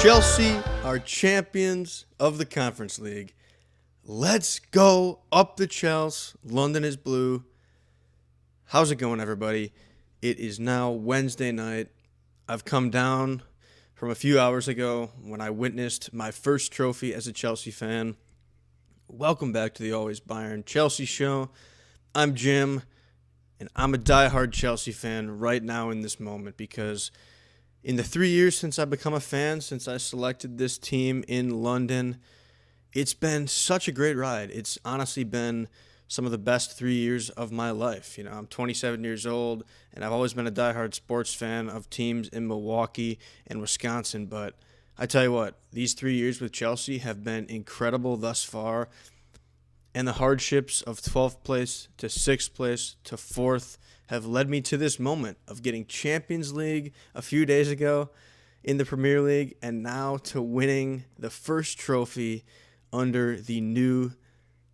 Chelsea are champions of the Conference League. Let's go up the Chelsea. London is blue. How's it going, everybody? It is now Wednesday night. I've come down from a few hours ago when I witnessed my first trophy as a Chelsea fan. Welcome back to the Always Bayern Chelsea show. I'm Jim, and I'm a diehard Chelsea fan right now in this moment because in the 3 years since I've become a fan, since I selected this team in London, it's been such a great ride. It's honestly been some of the best 3 years of my life. You know, I'm 27 years old, and I've always been a diehard sports fan of teams in Milwaukee and Wisconsin. But I tell you what, these 3 years with Chelsea have been incredible thus far. And the hardships of 12th place to 6th place to 4th have led me to this moment of getting Champions League a few days ago in the Premier League and now to winning the first trophy under the new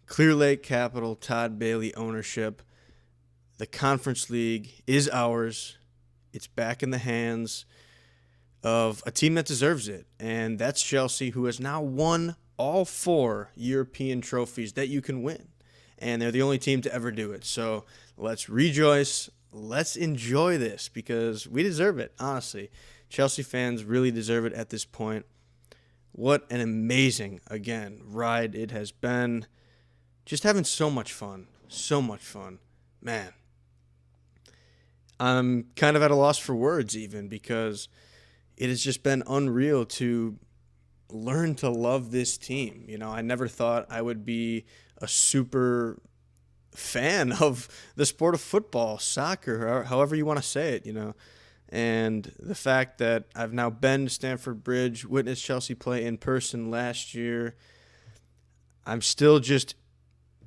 Clear Lake Capital Todd Bailey ownership. The Conference League is ours. It's back in the hands of a team that deserves it, and that's Chelsea, who has now won all 4 European trophies that you can win. And they're the only team to ever do it. So let's rejoice. Let's enjoy this because we deserve it, honestly. Chelsea fans really deserve it at this point. What an amazing, again, ride it has been. Just having so much fun. So much fun. Man. I'm kind of at a loss for words even because it has just been unreal to learn to love this team. You know, I never thought I would be a super fan of the sport of football, soccer, or however you want to say it, you know. And the fact that I've now been to Stamford Bridge, witnessed Chelsea play in person last year, I'm still just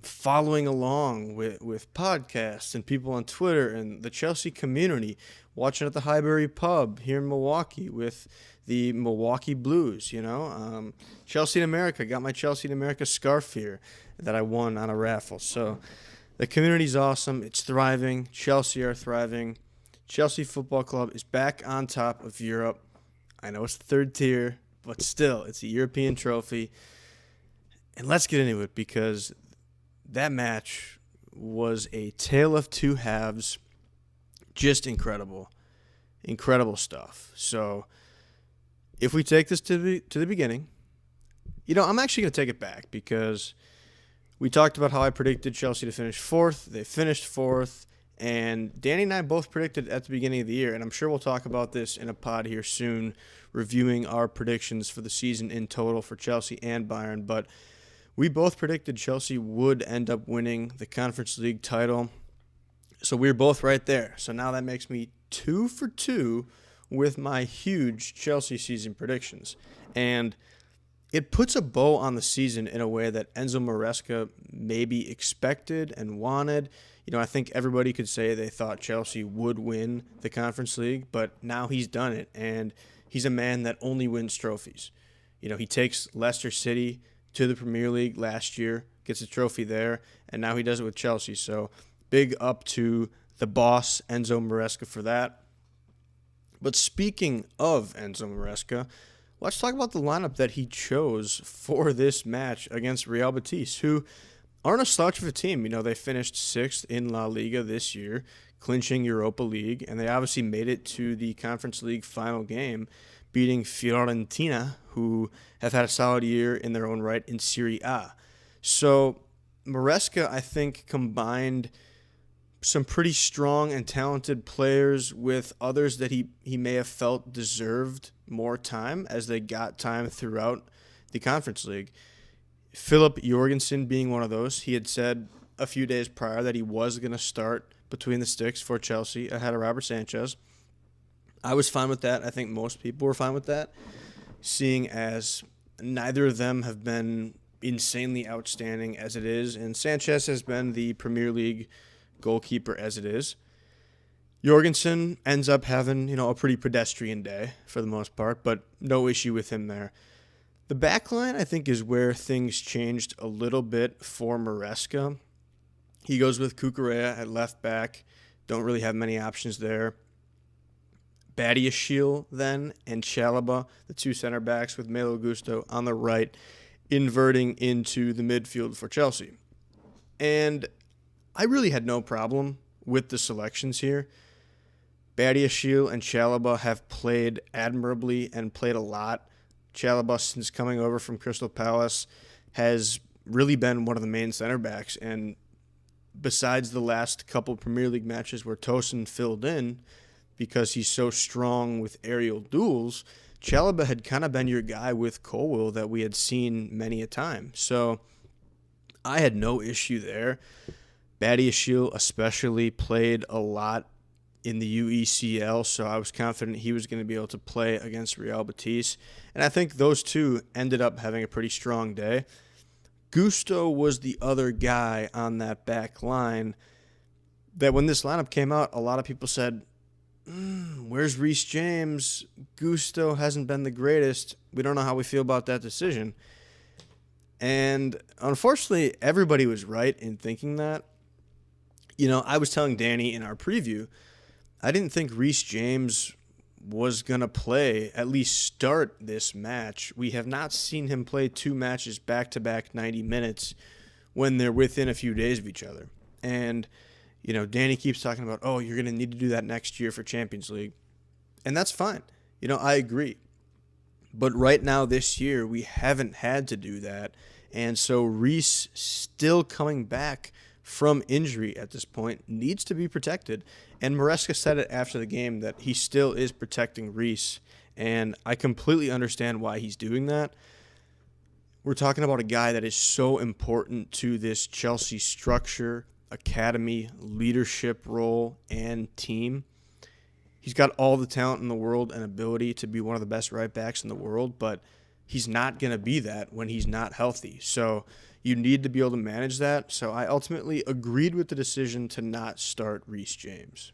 following along with podcasts and people on Twitter and the Chelsea community, watching at the Highbury pub here in Milwaukee with the Milwaukee Blues, you know. Chelsea in America, got my Chelsea in America scarf here that I won on a raffle. So the community's awesome. It's thriving. Chelsea are thriving. Chelsea Football Club is back on top of Europe. I know it's third tier, but still, it's a European trophy. And let's get into it because that match was a tale of two halves. Just incredible. Incredible stuff. So if we take this to the beginning, you know, I'm actually going to take it back because we talked about how I predicted Chelsea to finish 4th. They finished 4th. And Danny and I both predicted at the beginning of the year, and I'm sure we'll talk about this in a pod here soon, reviewing our predictions for the season in total for Chelsea and Bayern. But we both predicted Chelsea would end up winning the Conference League title. So we were both right there. So now that makes me 2 for 2 with my huge Chelsea season predictions. And it puts a bow on the season in a way that Enzo Maresca maybe expected and wanted. You know, I think everybody could say they thought Chelsea would win the Conference League, but now he's done it, and he's a man that only wins trophies. You know, he takes Leicester City to the Premier League last year, gets a trophy there, and now he does it with Chelsea. So big up to the boss, Enzo Maresca, for that. But speaking of Enzo Maresca, let's talk about the lineup that he chose for this match against Real Betis, who aren't a slouch of a team. You know, they finished 6th in La Liga this year, clinching Europa League, and they obviously made it to the Conference League final game, beating Fiorentina, who have had a solid year in their own right in Serie A. So Maresca, I think, combined some pretty strong and talented players with others that he may have felt deserved more time as they got time throughout the Conference League. Philip Jorgensen being one of those. He had said a few days prior that he was going to start between the sticks for Chelsea ahead of Robert Sanchez. I was fine with that. I think most people were fine with that, seeing as neither of them have been insanely outstanding as it is, and Sanchez has been the Premier League goalkeeper as it is. Jorgensen ends up having, you know, a pretty pedestrian day for the most part, but no issue with him there. The back line, I think, is where things changed a little bit for Maresca. He goes with Cucurella at left back. Don't really have many options there. Badiashile then and Chalaba, the two center backs with Malo Gusto on the right, inverting into the midfield for Chelsea. And I really had no problem with the selections here. Badiashile and Chalaba have played admirably and played a lot. Chalaba, since coming over from Crystal Palace, has really been one of the main center backs. And besides the last couple Premier League matches where Tosin filled in because he's so strong with aerial duels, Chalaba had kind of been your guy with Colwill that we had seen many a time. So I had no issue there. Badiashile especially played a lot in the UECL, so I was confident he was going to be able to play against Real Betis. And I think those two ended up having a pretty strong day. Gusto was the other guy on that back line that when this lineup came out, a lot of people said, where's Reece James? Gusto hasn't been the greatest. We don't know how we feel about that decision. And unfortunately, everybody was right in thinking that. I was telling Danny in our preview, I didn't think Reece James was going to play, at least start this match. We have not seen him play two matches back-to-back 90 minutes when they're within a few days of each other. And, Danny keeps talking about, you're going to need to do that next year for Champions League. And that's fine. I agree. But right now this year, we haven't had to do that. And so Reece, still coming back from injury at this point, needs to be protected. And Maresca said it after the game that he still is protecting Reece. And I completely understand why he's doing that. We're talking about a guy that is so important to this Chelsea structure, academy, leadership role, and team. He's got all the talent in the world and ability to be one of the best right backs in the world, but he's not going to be that when he's not healthy. So you need to be able to manage that. So I ultimately agreed with the decision to not start Reece James.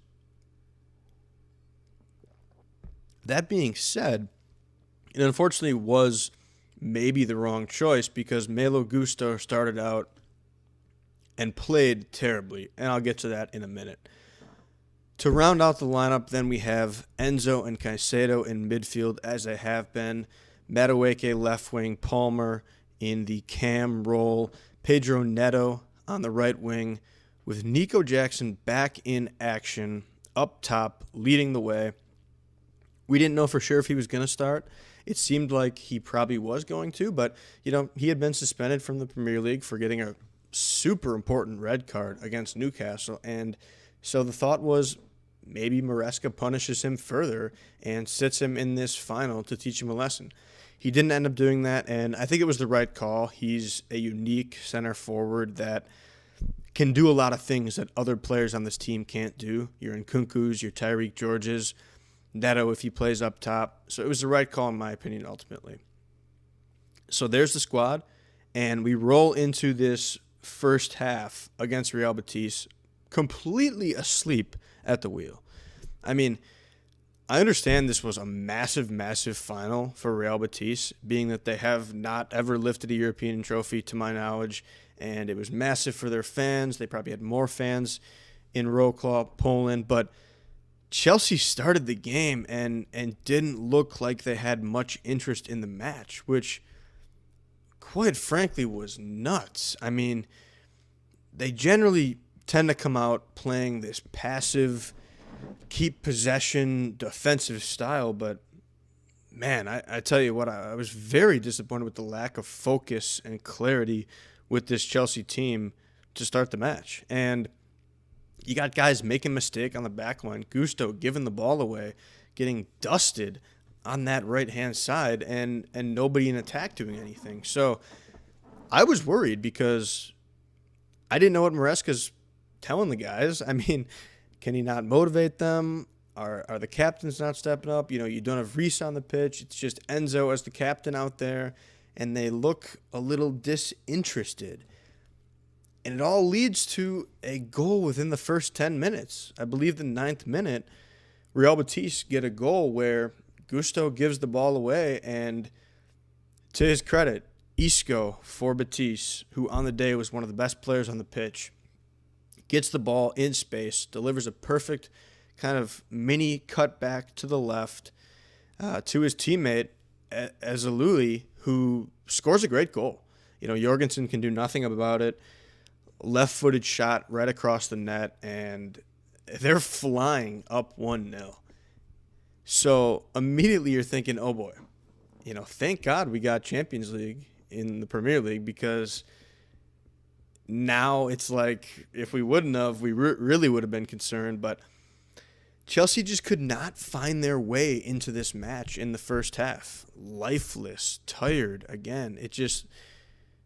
That being said, it unfortunately was maybe the wrong choice because Malo Gusto started out and played terribly, and I'll get to that in a minute. To round out the lineup, then we have Enzo and Caicedo in midfield as they have been, Madueke left wing, Palmer in the cam role, Pedro Neto on the right wing, with Nico Jackson back in action up top, leading the way. We didn't know for sure if he was going to start. It seemed like he probably was going to, but he had been suspended from the Premier League for getting a super important red card against Newcastle, and so the thought was maybe Maresca punishes him further and sits him in this final to teach him a lesson. He didn't end up doing that, and I think it was the right call. He's a unique center forward that can do a lot of things that other players on this team can't do. Your Nkunku's, your Tyreek George's, Neto if he plays up top. So it was the right call in my opinion ultimately. So there's the squad, and we roll into this first half against Real Betis completely asleep at the wheel. I mean, I understand this was a massive, massive final for Real Betis, being that they have not ever lifted a European trophy to my knowledge, and it was massive for their fans. They probably had more fans in Wrocław, Poland, but Chelsea started the game and didn't look like they had much interest in the match, which quite frankly was nuts. I mean, they generally tend to come out playing this passive, keep possession, defensive style, but man, I tell you what, I was very disappointed with the lack of focus and clarity with this Chelsea team to start the match. And you got guys making a mistake on the back line, Gusto giving the ball away, getting dusted on that right-hand side, and nobody in attack doing anything. So I was worried because I didn't know what Maresca's telling the guys. I mean, can he not motivate them? Are the captains not stepping up? You don't have Reece on the pitch. It's just Enzo as the captain out there, and they look a little disinterested. And it all leads to a goal within the first 10 minutes. I believe the 9th minute, Real Betis get a goal where Gusto gives the ball away, and to his credit, Isco for Betis, who on the day was one of the best players on the pitch, gets the ball in space, delivers a perfect kind of mini cutback to the left to his teammate Azaluli, who scores a great goal. Jorgensen can do nothing about it. Left-footed shot right across the net, and they're flying up 1-0. So immediately you're thinking, oh boy, thank God we got Champions League in the Premier League, because now it's like if we wouldn't have, we really would have been concerned. But Chelsea just could not find their way into this match in the first half. Lifeless, tired again. It just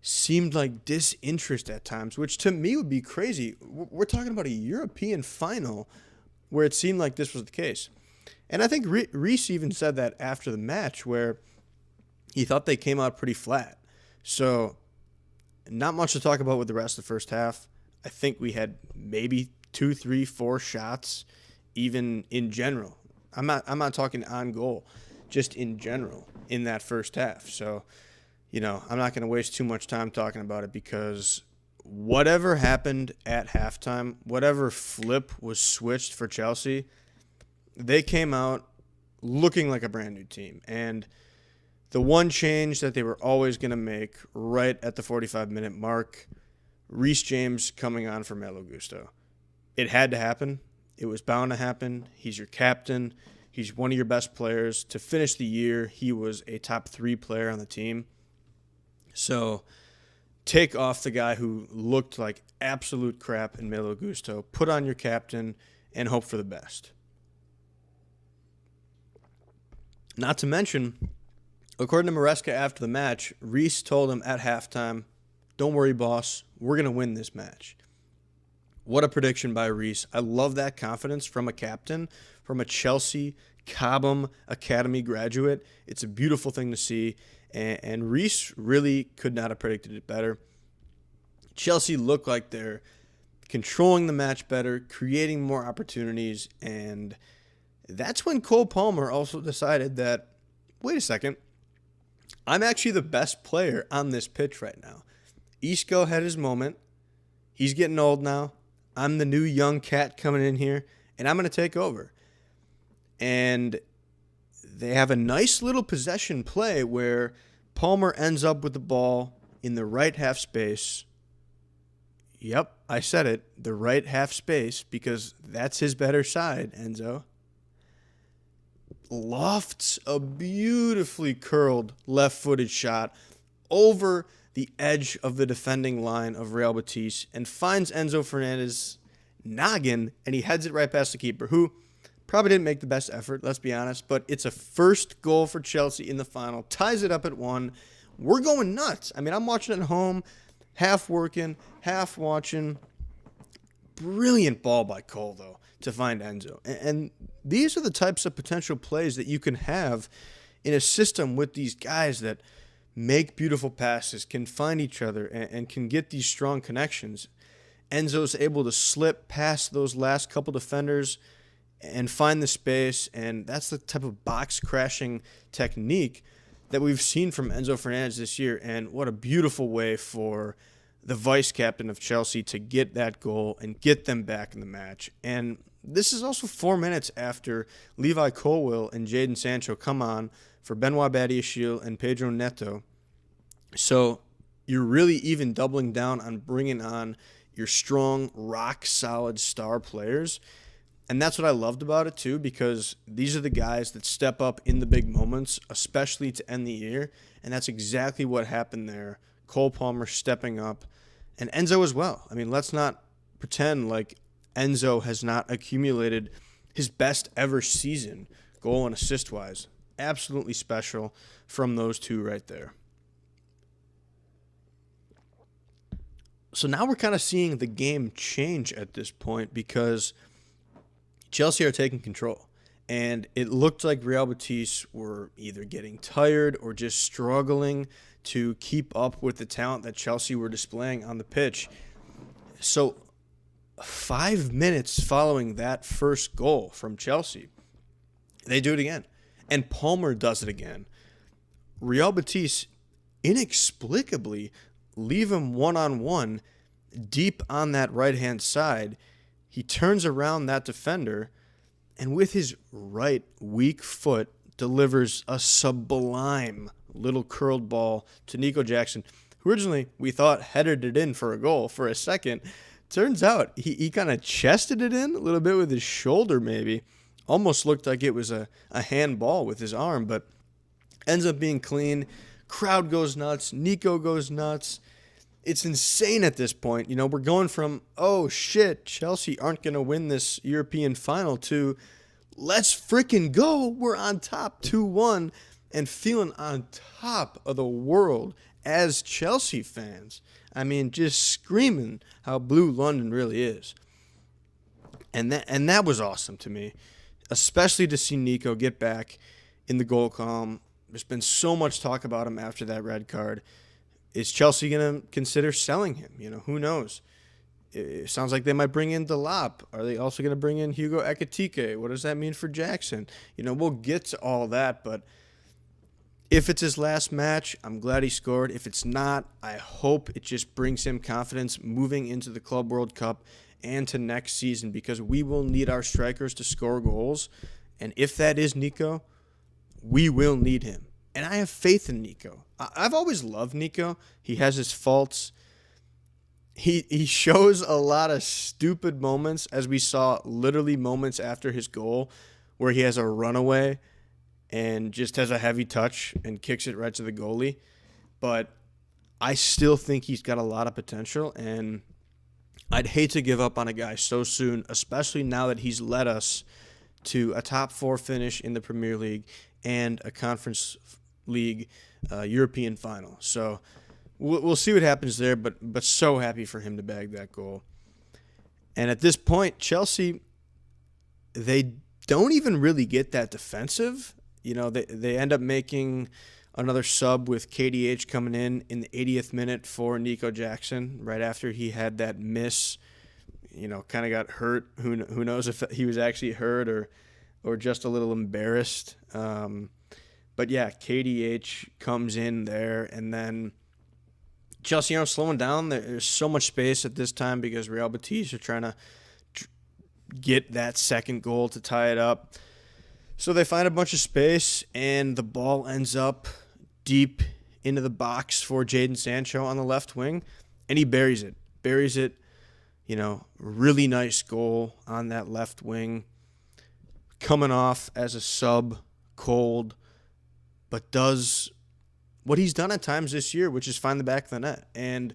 seemed like disinterest at times, which to me would be crazy. We're talking about a European final where it seemed like this was the case. And I think Reece even said that after the match, where he thought they came out pretty flat. So not much to talk about with the rest of the first half. I think we had maybe 2, 3, 4 shots, even in general. I'm not talking on goal, just in general in that first half. So, I'm not going to waste too much time talking about it, because whatever happened at halftime, whatever flip was switched for Chelsea, they came out looking like a brand new team. And the one change that they were always going to make right at the 45-minute mark, Reece James coming on for Malo Gusto. It had to happen. It was bound to happen. He's your captain. He's one of your best players. To finish the year, he was a top 3 player on the team. So take off the guy who looked like absolute crap in Malo Gusto, put on your captain, and hope for the best. Not to mention, according to Maresca after the match, Reece told him at halftime, "Don't worry, boss. We're going to win this match." What a prediction by Reece. I love that confidence from a captain, from a Chelsea Cobham Academy graduate. It's a beautiful thing to see, and Reece really could not have predicted it better. Chelsea look like they're controlling the match better, creating more opportunities, and that's when Cole Palmer also decided that, wait a second, I'm actually the best player on this pitch right now. Isco had his moment. He's getting old now. I'm the new young cat coming in here, and I'm going to take over. And they have a nice little possession play where Palmer ends up with the ball in the right half space. Yep, I said it, the right half space, because that's his better side, Enzo. Lofts a beautifully curled left-footed shot over the edge of the defending line of Real Betis and finds Enzo Fernandez noggin, and he heads it right past the keeper, who probably didn't make the best effort, let's be honest, but it's a first goal for Chelsea in the final, ties it up at 1. We're going nuts. I mean, I'm watching at home, half working, half watching. Brilliant ball by Cole, though, to find Enzo. And these are the types of potential plays that you can have in a system with these guys that make beautiful passes, can find each other, and can get these strong connections. Enzo's able to slip past those last couple defenders and find the space, and that's the type of box-crashing technique that we've seen from Enzo Fernandez this year. And what a beautiful way for the vice-captain of Chelsea to get that goal and get them back in the match. And this is also 4 minutes after Levi Colwill and Jadon Sancho come on for Benoit Badiashile and Pedro Neto. So you're really even doubling down on bringing on your strong, rock-solid star players. And that's what I loved about it, too, because these are the guys that step up in the big moments, especially to end the year. And that's exactly what happened there. Cole Palmer stepping up, and Enzo as well. I mean, let's not pretend like Enzo has not accumulated his best ever season, goal and assist-wise. Absolutely special from those two right there. So now we're kind of seeing the game change at this point, because Chelsea are taking control. And it looked like Real Betis were either getting tired or just struggling to keep up with the talent that Chelsea were displaying on the pitch. So 5 minutes following that first goal from Chelsea, they do it again. And Palmer does it again. Real Betis inexplicably leave him one-on-one deep on that right-hand side. He turns around that defender, and with his right weak foot delivers a sublime little curled ball to Nico Jackson, who originally we thought headed it in for a goal for a second. Turns out he kind of chested it in a little bit with his shoulder maybe. Almost looked like it was a handball with his arm, but ends up being clean. Crowd goes nuts. Nico goes nuts. It's insane at this point. We're going from, oh shit, Chelsea aren't going to win this European final to let's freaking go. We're on top 2-1 and feeling on top of the world as Chelsea fans. I mean, just screaming how blue London really is. And that was awesome to me, especially to see Nico get back in the goal column. There's been so much talk about him after that red card. Is Chelsea going to consider selling him? Who knows? It sounds like they might bring in Delap. Are they also going to bring in Hugo Ekitike? What does that mean for Jackson? We'll get to all that, but if it's his last match, I'm glad he scored. If it's not, I hope it just brings him confidence moving into the Club World Cup and to next season, because we will need our strikers to score goals. And if that is Nico, we will need him. And I have faith in Nico. I've always loved Nico. He has his faults. He shows a lot of stupid moments, as we saw literally moments after his goal, where he has a runaway and just has a heavy touch and kicks it right to the goalie. But I still think he's got a lot of potential, and I'd hate to give up on a guy so soon, especially now that he's led us to a top 4 finish in the Premier League and a Conference League European final. So we'll see what happens there, but so happy for him to bag that goal. And at this point, Chelsea, they don't even really get that defensive. They end up making another sub with KDH coming in the 80th minute for Nico Jackson right after he had that miss. Kind of got hurt. Who knows if he was actually hurt or just a little embarrassed. But yeah, KDH comes in there, and then Chelsea aren't slowing down. There's so much space at this time because Real Betis are trying to get that second goal to tie it up. So they find a bunch of space, and the ball ends up deep into the box for Jadon Sancho on the left wing, and he buries it. Really nice goal on that left wing. Coming off as a sub, cold, but does what he's done at times this year, which is find the back of the net. And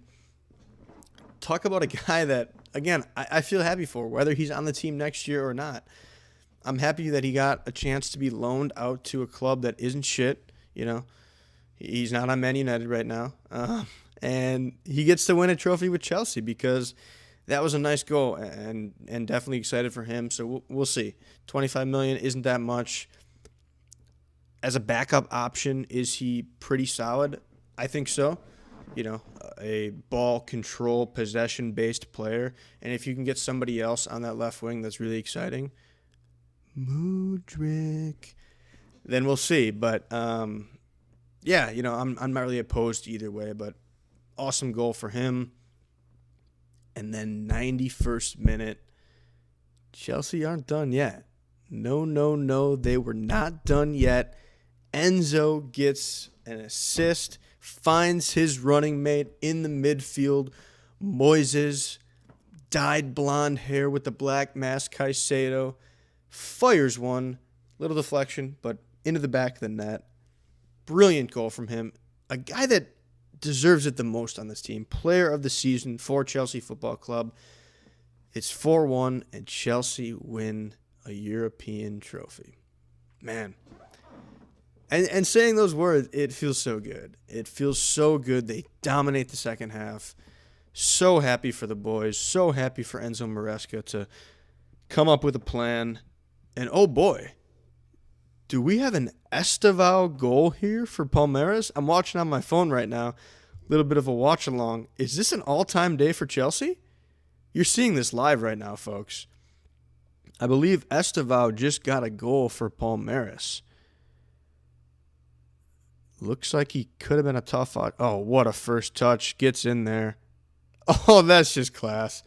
talk about a guy that, again, I feel happy for, whether he's on the team next year or not. I'm happy that he got a chance to be loaned out to a club that isn't shit. He's not on Man United right now. And he gets to win a trophy with Chelsea because that was a nice goal, and definitely excited for him. So we'll see. $25 million isn't that much. As a backup option, is he pretty solid? I think so. A ball control, possession-based player. And if you can get somebody else on that left wing that's really exciting, Mudryk, then we'll see. But, I'm not really opposed either way, but awesome goal for him. And then 91st minute, Chelsea aren't done yet. No, they were not done yet. Enzo gets an assist, finds his running mate in the midfield. Moises, dyed blonde hair with the black mask, Caicedo, fires one. Little deflection, but into the back of the net. Brilliant goal from him. A guy that deserves it the most on this team. Player of the season for Chelsea Football Club. It's 4-1, and Chelsea win a European trophy. Man. And saying those words, it feels so good. It feels so good. They dominate the second half. So happy for the boys. So happy for Enzo Maresca to come up with a plan. And oh boy, do we have an Estevao goal here for Palmeiras? I'm watching on my phone right now. A little bit of a watch along. Is this an all-time day for Chelsea? You're seeing this live right now, folks. I believe Estevao just got a goal for Palmeiras. Looks like he could have been a tough out. Oh, what a first touch. Gets in there. Oh, that's just class.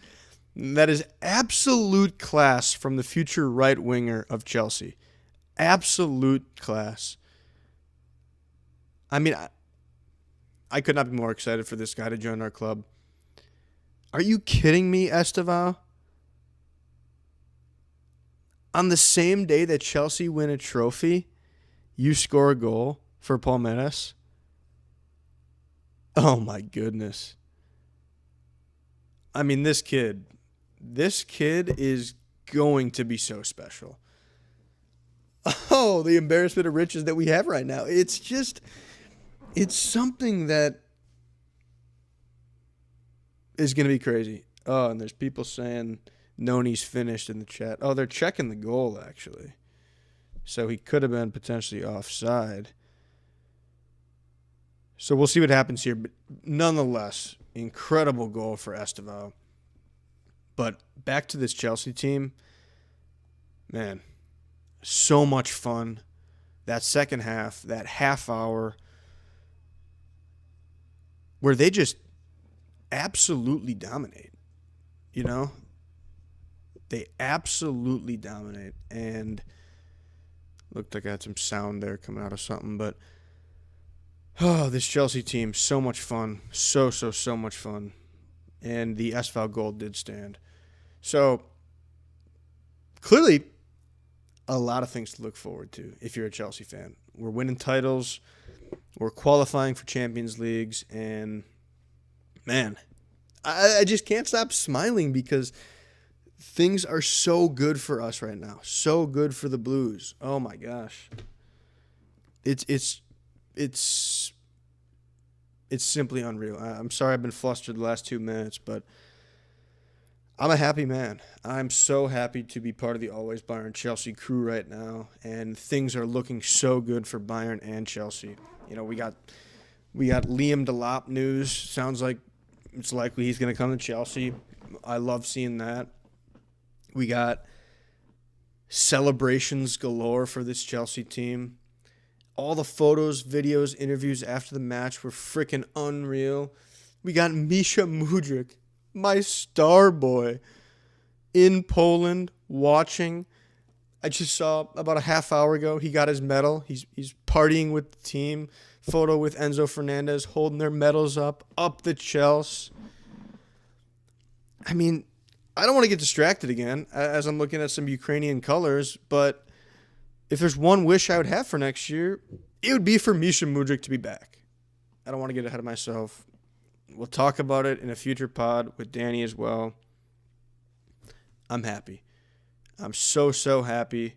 That is absolute class from the future right winger of Chelsea. Absolute class. I mean, I could not be more excited for this guy to join our club. Are you kidding me, Esteval? On the same day that Chelsea win a trophy, you score a goal for Palmeiras? Oh my goodness. I mean, this kid is going to be so special. Oh, the embarrassment of riches that we have right now. It's something that is going to be crazy. Oh, and there's people saying Noni's finished in the chat. Oh, they're checking the goal, actually. So he could have been potentially offside. So we'll see what happens here. But nonetheless, incredible goal for Esteval. But back to this Chelsea team. Man, so much fun. That second half, that half hour, where they just absolutely dominate. You know? They absolutely dominate. And looked like I had some sound there coming out of something. But, oh, this Chelsea team, so much fun. So much fun. And the Esteval goal did stand. So, clearly, a lot of things to look forward to if you're a Chelsea fan. We're winning titles. We're qualifying for Champions Leagues. And, man, I just can't stop smiling because things are so good for us right now. So good for the Blues. Oh, my gosh. It's simply unreal. I'm sorry I've been flustered the last 2 minutes, but I'm a happy man. I'm so happy to be part of the Always Bayern Chelsea crew right now, and things are looking so good for Bayern and Chelsea. You know, we got Liam Delap news. Sounds like it's likely he's going to come to Chelsea. I love seeing that. We got celebrations galore for this Chelsea team. All the photos, videos, interviews after the match were freaking unreal. We got Misha Mudryk, my star boy, in Poland watching. I just saw about a half hour ago he got his medal. He's partying with the team. Photo with Enzo Fernandez holding their medals up the Chelsea. I mean, I don't want to get distracted again as I'm looking at some Ukrainian colors, but if there's one wish I would have for next year, it would be for Misha Mudryk to be back. I don't want to get ahead of myself. We'll talk about it in a future pod with Danny as well. I'm happy. I'm so happy.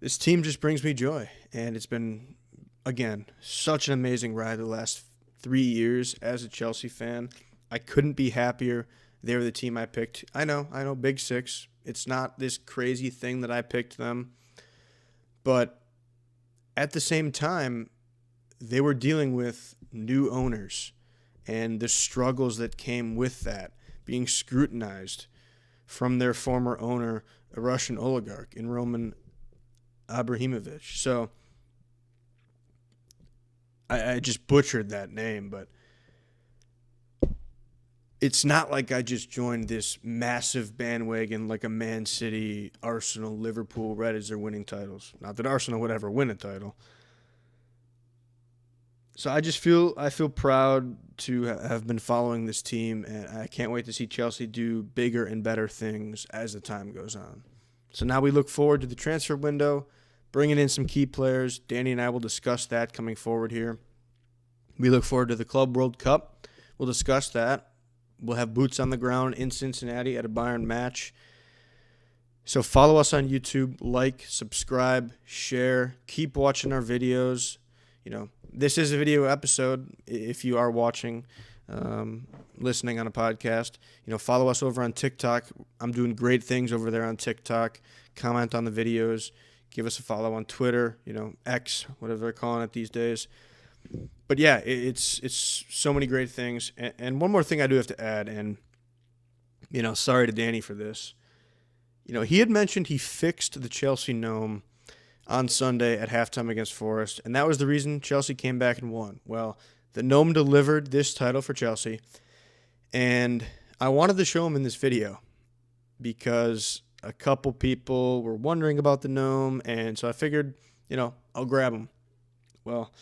This team just brings me joy, and it's been, again, such an amazing ride the last 3 years as a Chelsea fan. I couldn't be happier. They were the team I picked. I know, Big Six. It's not this crazy thing that I picked them. But at the same time, they were dealing with new owners and the struggles that came with that, being scrutinized from their former owner, a Russian oligarch, in Roman Abramovich. So I just butchered that name, but it's not like I just joined this massive bandwagon like a Man City, Arsenal, Liverpool, Red as they're winning titles. Not that Arsenal would ever win a title. So I feel proud to have been following this team, and I can't wait to see Chelsea do bigger and better things as the time goes on. So now we look forward to the transfer window, bringing in some key players. Danny and I will discuss that coming forward here. We look forward to the Club World Cup. We'll discuss that. We'll have boots on the ground in Cincinnati at a Bayern match. So follow us on YouTube, like, subscribe, share, keep watching our videos. You know, this is a video episode if you are watching, listening on a podcast. You know, follow us over on TikTok. I'm doing great things over there on TikTok. Comment on the videos. Give us a follow on Twitter, you know, X, whatever they're calling it these days. But yeah, it's so many great things. And one more thing I do have to add, and, you know, sorry to Danny for this. You know, he had mentioned he fixed the Chelsea Gnome on Sunday at halftime against Forest, and that was the reason Chelsea came back and won. Well, the Gnome delivered this title for Chelsea, And I wanted to show him in this video because a couple people were wondering about the gnome, and so I figured, I'll grab him. Well,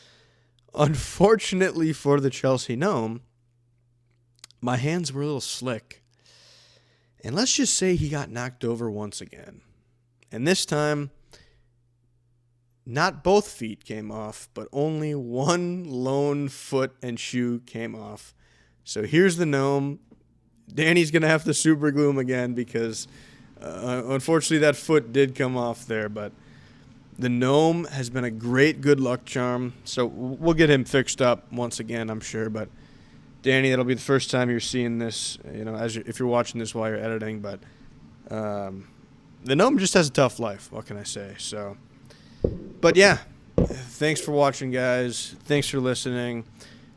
unfortunately for the Chelsea gnome, my hands were a little slick. And let's just say he got knocked over once again. And this time, not both feet came off, but only one lone foot and shoe came off. So here's the gnome. Danny's going to have to super glue him again because unfortunately that foot did come off there. But the gnome has been a great good luck charm. So we'll get him fixed up once again, I'm sure. But Danny, that'll be the first time you're seeing this, if you're watching this while you're editing. But the gnome just has a tough life. What can I say? So, but yeah, thanks for watching, guys. Thanks for listening.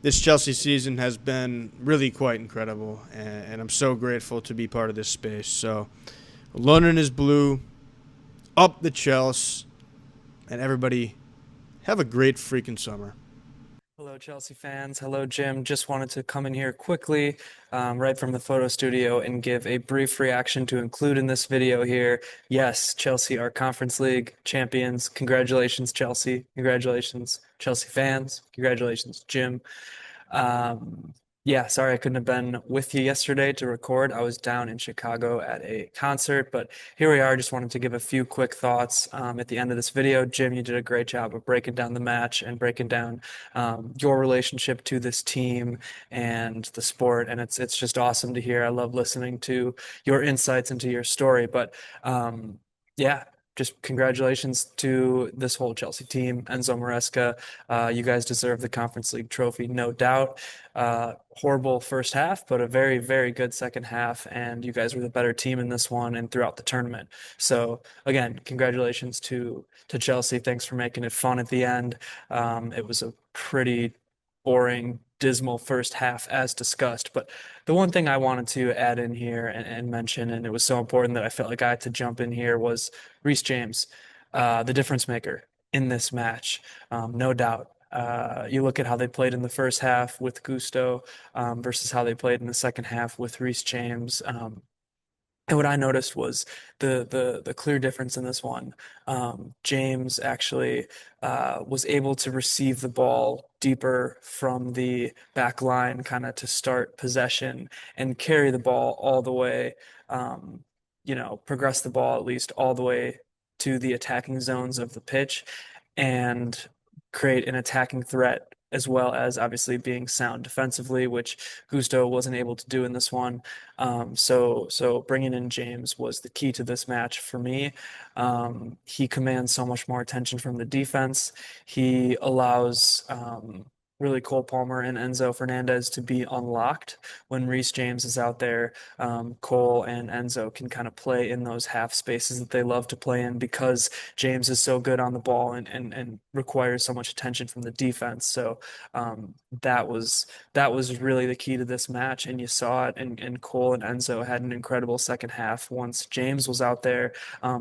This Chelsea season has been really quite incredible, and I'm so grateful to be part of this space. So, London is blue, up the Chelsea, and everybody have a great freaking summer. Hello, Chelsea fans. Hello, Jim. Just wanted to come in here quickly, right from the photo studio, and give a brief reaction to include in this video here. Yes, Chelsea are Conference League champions. Congratulations, Chelsea. Congratulations, Chelsea fans. Congratulations, Jim. Yeah, sorry I couldn't have been with you yesterday to record. I was down in Chicago at a concert, but here we are. Just wanted to give a few quick thoughts at the end of this video. Jim, you did a great job of breaking down the match and breaking down your relationship to this team and the sport, and it's just awesome to hear. I love listening to your insights into your story, but yeah. Just congratulations to this whole Chelsea team. Enzo Maresca, you guys deserve the Conference League trophy, no doubt. Horrible first half, but a very, very good second half, and you guys were the better team in this one and throughout the tournament. So again, congratulations to Chelsea. Thanks for making it fun at the end. It was a pretty boring, dismal first half as discussed. But the one thing I wanted to add in here and mention, and it was so important that I felt like I had to jump in here, was Reece James, the difference maker in this match, no doubt. You look at how they played in the first half with Gusto versus how they played in the second half with Reece James. And what I noticed was the clear difference in this one. James actually was able to receive the ball deeper from the back line, kind of to start possession and carry the ball all the way, progress the ball at least all the way to the attacking zones of the pitch and create an attacking threat as well as obviously being sound defensively, which Gusto wasn't able to do in this one. So bringing in James was the key to this match for me. He commands so much more attention from the defense. He allows really Cole Palmer and Enzo Fernandez to be unlocked when Reece James is out there. Cole and Enzo can kind of play in those half spaces that they love to play in because James is so good on the ball and requires so much attention from the defense. So that was really the key to this match, and you saw it. And Cole and Enzo had an incredible second half once James was out there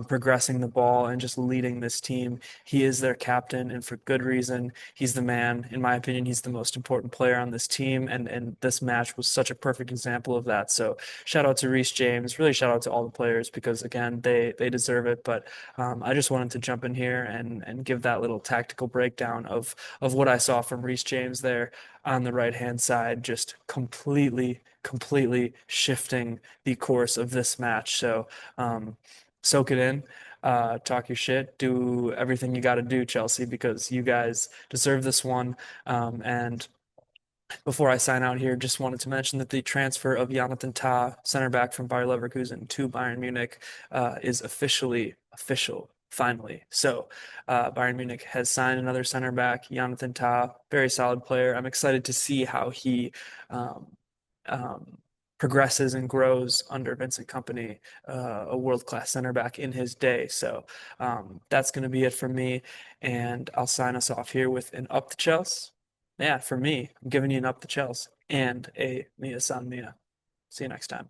progressing the ball and just leading this team. He is their captain, and for good reason. He's the man, in my opinion. He's the most important player on this team, and this match was such a perfect example of that. So shout out to Reece James. Really shout out to all the players because again they deserve it. But I just wanted to jump in here and give that little tactical breakdown of what I saw from Reece James there on the right hand side, just completely shifting the course of this match. So soak it in. Talk your shit, do everything you got to do, Chelsea, because you guys deserve this one. And before I sign out here, just wanted to mention that the transfer of Jonathan Tah, center back from Bayer Leverkusen to Bayern Munich, is officially official. Finally. So Bayern Munich has signed another center back, Jonathan Tah, very solid player. I'm excited to see how he um, um, progresses and grows under Vincent Kompany, a world-class center back in his day. So that's going to be it for me, and I'll sign us off here with an up the Chelsea. Yeah, for me, I'm giving you an up the Chelsea and a Mia San Mia. See you next time.